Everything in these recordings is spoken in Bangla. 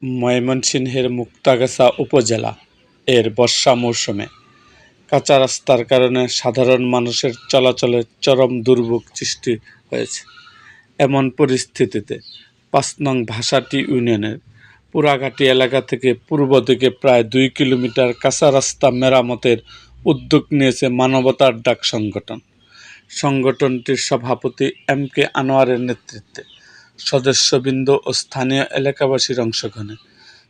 ময়মনসিংহের মুক্তাগাছা উপজেলা এর বর্ষা মৌসুমে কাঁচা রাস্তার কারণে সাধারণ মানুষের চলাচলে চরম দুর্ভোগ সৃষ্টি হয়েছে। এমন পরিস্থিতিতে ৫ নং ভাষাটি ইউনিয়নের পুরাঘাটি এলাকা থেকে পূর্ব দিকে প্রায় ২ কিলোমিটার কাঁচা রাস্তা মেরামতের উদ্যোগ নিয়েছে মানবতার ডাক সংগঠন। সংগঠনটির সভাপতি এম.কে. আনোয়ারের নেতৃত্বে সদস্যবৃন্দ ও স্থানীয় এলাকাবাসীর অংশগ্রহণে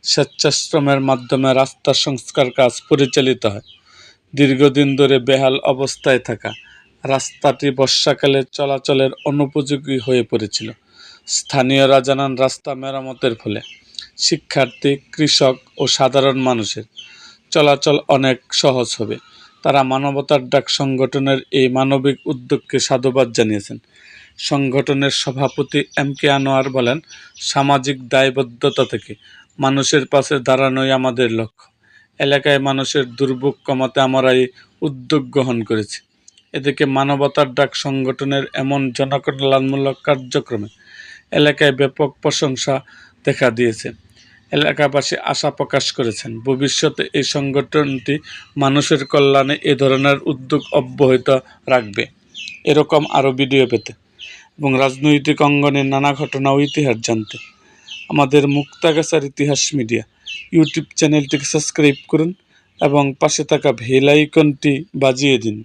স্বেচ্ছাশ্রমের মাধ্যমে রাস্তা সংস্কার কাজ পরিচালিত হয়। দীর্ঘদিন ধরে বেহাল অবস্থায় থাকা রাস্তাটি বর্ষাকালে চলাচলের অনুপযোগী হয়ে পড়েছিল। স্থানীয়রা জানান, রাস্তা মেরামতের ফলে শিক্ষার্থী, কৃষক ও সাধারণ মানুষের চলাচল অনেক সহজ হবে। তারা মানবতার ডাক সংগঠনের এই মানবিক উদ্যোগকে সাধুবাদ জানিয়েছেন। সংগঠনের সভাপতি এম.কে. আনোয়ার বলেন, সামাজিক দায়বদ্ধতা থেকে মানুষের পাশে দাঁড়ানোই আমাদের লক্ষ্য। এলাকায় মানুষের দুর্ভোগ কমাতে আমরা এই উদ্যোগ গ্রহণ করেছি। এদিকে মানবতার ডাক সংগঠনের এমন জনকল্যাণমূলক কার্যক্রমে এলাকায় ব্যাপক প্রশংসা দেখা দিয়েছে। এলাকাবাসী আশা প্রকাশ করেছেন, ভবিষ্যতে এই সংগঠনটি মানুষের কল্যাণে এ ধরনের উদ্যোগ অব্যাহত রাখবে। এরকম আরও ভিডিও পেতে এবং রাজনৈতিক অঙ্গনের নানা ঘটনা ও ইতিহাস জানতে আমাদের মুক্তাগাছার ইতিহাস মিডিয়া ইউটিউব চ্যানেলটিকে সাবস্ক্রাইব করুন এবং পাশে থাকা বেল আইকনটি বাজিয়ে দিন।